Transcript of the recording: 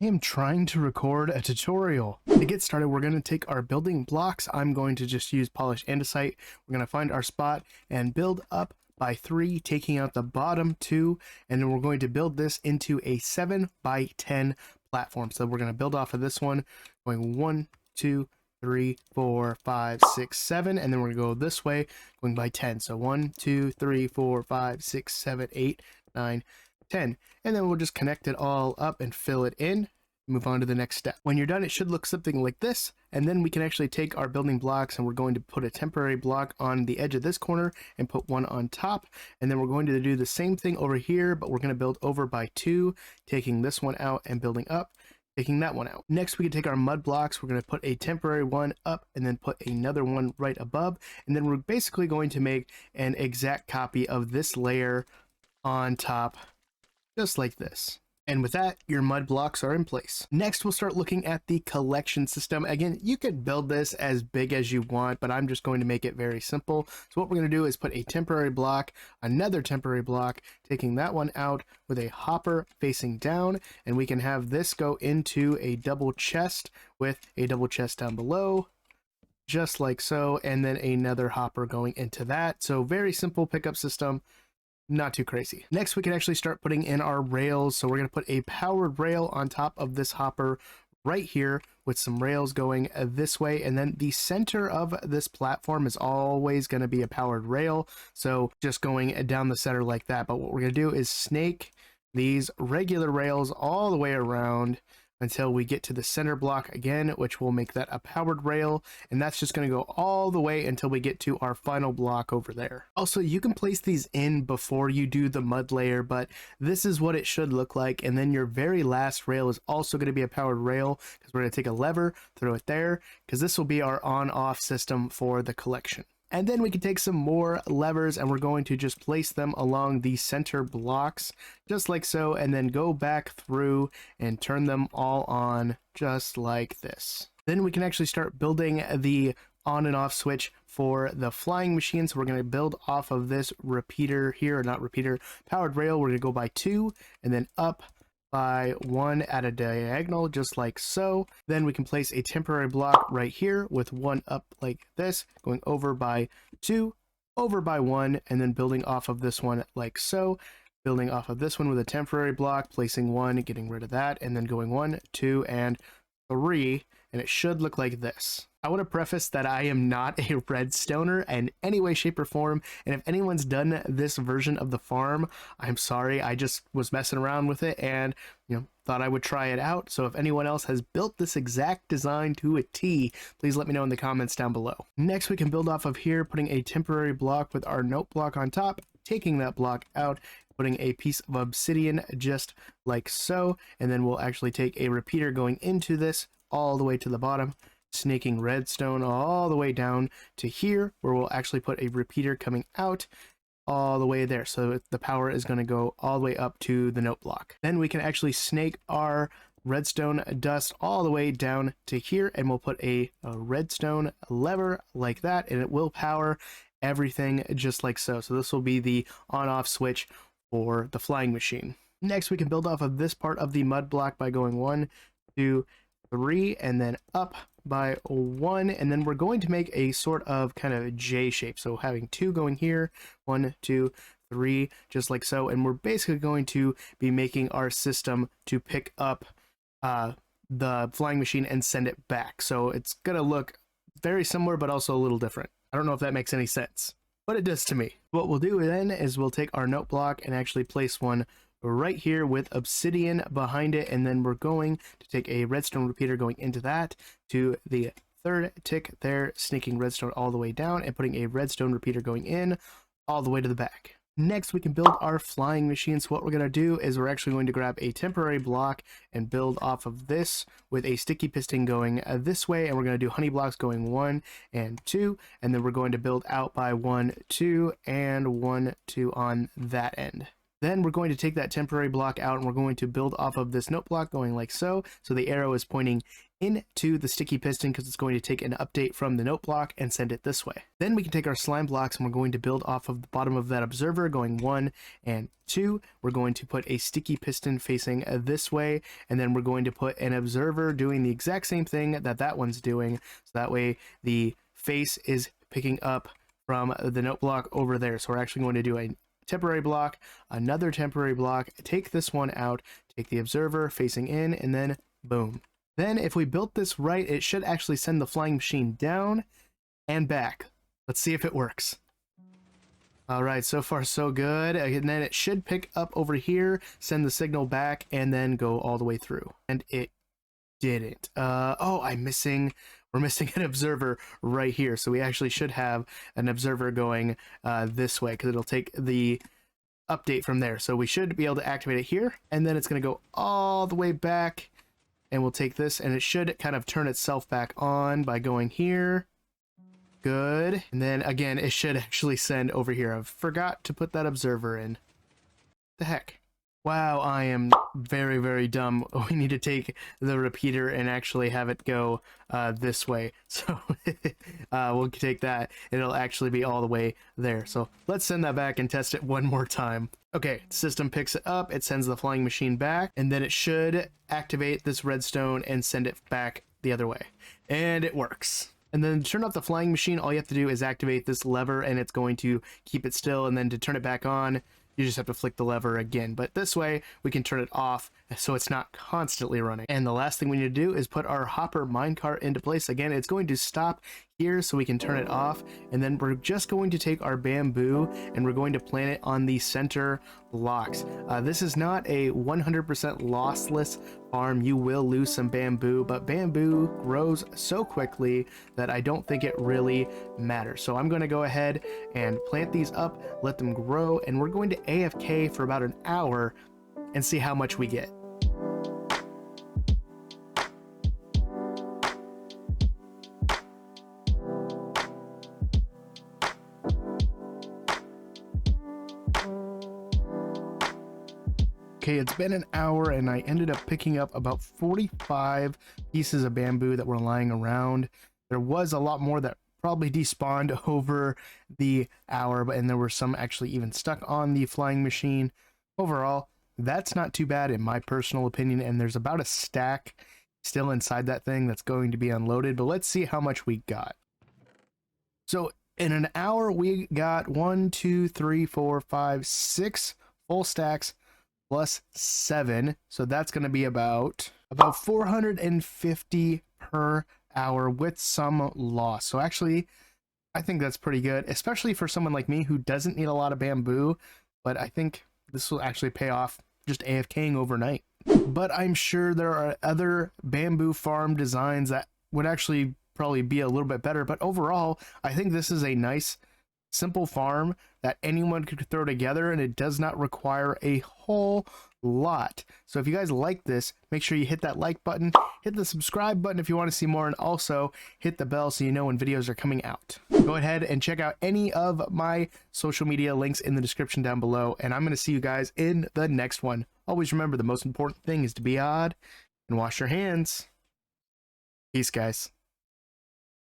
I am trying to record a tutorial. To get started, we're going to take our building blocks. I'm going to just use polished andesite. We're going to find our spot and build up by 3, taking out the bottom 2, and then we're going to build this into a 7 by 10 platform. So we're going to build off of this one, going 1, 2, 3, 4, 5, 6, 7, and then we're going to go this way, going by 10. So 1, 2, 3, 4, 5, 6, 7, 8, 9, 10, and then we'll just connect it all up and fill it in. Move on to the next step. When you're done, it should look something like this, and then we can actually take our building blocks and we're going to put a temporary block on the edge of this corner and put one on top, and then we're going to do the same thing over here, but we're going to build over by 2, taking this one out and building up, taking that one out. Next, we can take our mud blocks. We're going to put a temporary one up and then put another one right above, and then we're basically going to make an exact copy of this layer on top, just like this. And with that, your mud blocks are in place. Next, we'll start looking at the collection system. Again, you could build this as big as you want, but I'm just going to make it very simple. So what we're going to do is put a temporary block, another temporary block, taking that one out with a hopper facing down, and we can have this go into a double chest with a double chest down below, just like so, and then another hopper going into that. So very simple pickup system. Not too crazy. Next, we can actually start putting in our rails. So we're going to put a powered rail on top of this hopper right here with some rails going this way. And then the center of this platform is always going to be a powered rail. So just going down the center like that. But what we're going to do is snake these regular rails all the way around until we get to the center block again, which will make that a powered rail, and that's just going to go all the way until we get to our final block over there. Also, you can place these in before you do the mud layer, but this is what it should look like, and then your very last rail is also going to be a powered rail, because we're going to take a lever, throw it there, because this will be our on-off system for the collection. And then we can take some more levers and we're going to just place them along the center blocks, just like so, and then go back through and turn them all on just like this. Then we can actually start building the on and off switch for the flying machine. So we're going to build off of this repeater here, or not repeater, powered rail. We're going to go by 2 and then up by 1 at a diagonal, just like so. Then we can place a temporary block right here with 1 up like this, going over by 2, over by 1, and then building off of this one like so. Building off of this one with a temporary block, placing 1, getting rid of that, and then going 1, 2, and 3, and it should look like this. I want to preface that I am not a redstoner in any way, shape, or form, and if anyone's done this version of the farm, I'm sorry, I just was messing around with it and, thought I would try it out. So if anyone else has built this exact design to a T, please let me know in the comments down below. Next, we can build off of here, putting a temporary block with our note block on top, taking that block out, putting a piece of obsidian just like so, and then we'll actually take a repeater going into this all the way to the bottom, snaking redstone all the way down to here, where we'll actually put a repeater coming out all the way there. So the power is going to go all the way up to the note block. Then we can actually snake our redstone dust all the way down to here, and we'll put a redstone lever like that, and it will power everything just like so. So this will be the on-off switch for the flying machine. Next, we can build off of this part of the mud block by going 1, 2, 3, and then up by 1, and then we're going to make a sort of kind of J shape. So having 2 going here, 1, 2, 3, just like so, and we're basically going to be making our system to pick up the flying machine and send it back. So it's gonna look very similar, but also a little different. I don't know if that makes any sense, but it does to me. What we'll do then is we'll take our note block and actually place one right here with obsidian behind it, and then we're going to take a redstone repeater going into that to the 3rd tick there, sneaking redstone all the way down and putting a redstone repeater going in all the way to the back. Next, we can build our flying machine. So what we're going to do is we're actually going to grab a temporary block and build off of this with a sticky piston going this way, and we're going to do honey blocks going 1 and 2, and then we're going to build out by 1, 2, and 1, 2 on that end. Then we're going to take that temporary block out and we're going to build off of this note block going like so. So the arrow is pointing into the sticky piston because it's going to take an update from the note block and send it this way. Then we can take our slime blocks and we're going to build off of the bottom of that observer going 1 and 2. We're going to put a sticky piston facing this way, and then we're going to put an observer doing the exact same thing that that one's doing, so that way the face is picking up from the note block over there. So we're actually going to do a temporary block, another temporary block, take this one out, take the observer facing in, and then boom. Then if we built this right, it should actually send the flying machine down and back. Let's see if it works. All right, so far so good. And then it should pick up over here, send the signal back, and then go all the way through. And it didn't. Oh, we're missing an observer right here. So we actually should have an observer going this way because it'll take the update from there. So we should be able to activate it here, and then it's going to go all the way back. And we'll take this, and it should kind of turn itself back on by going here. Good. And then again, it should actually send over here. I forgot to put that observer in. The heck? Wow, I am very, very dumb. We need to take the repeater and actually have it go this way. So we'll take that. It'll actually be all the way there. So let's send that back and test it one more time. Okay, system picks it up, it sends the flying machine back, and then it should activate this redstone and send it back the other way. And it works. And then to turn off the flying machine, all you have to do is activate this lever, and it's going to keep it still. And then to turn it back on, you just have to flick the lever again. But this way, we can turn it off so it's not constantly running. And the last thing we need to do is put our hopper minecart into place. Again, it's going to stop here so we can turn it off. And then we're just going to take our bamboo and we're going to plant it on the center blocks. This is not a 100% lossless farm. You will lose some bamboo, but bamboo grows so quickly that I don't think it really matters. So I'm going to go ahead and plant these up, let them grow, and we're going to AFK for about an hour and see how much we get. Okay, it's been an hour and I ended up picking up about 45 pieces of bamboo that were lying around. There was a lot more that probably despawned over the hour, and there were some actually even stuck on the flying machine. Overall, that's not too bad in my personal opinion, and there's about a stack still inside that thing that's going to be unloaded, but let's see how much we got. So in an hour, we got 1, 2, 3, 4, 5, 6 full stacks plus 7. So that's going to be about 450 per hour with some loss. So actually, I think that's pretty good, especially for someone like me who doesn't need a lot of bamboo, but I think this will actually pay off just AFKing overnight. But I'm sure there are other bamboo farm designs that would actually probably be a little bit better, but overall, I think this is a nice, simple farm that anyone could throw together, and it does not require a whole lot. So if you guys like this, make sure you hit that like button, hit the subscribe button if you want to see more, and also hit the bell so you know when videos are coming out. Go ahead and check out any of my social media links in the description down below, and I'm going to see you guys in the next one. Always remember, the most important thing is to be odd and wash your hands. Peace, guys.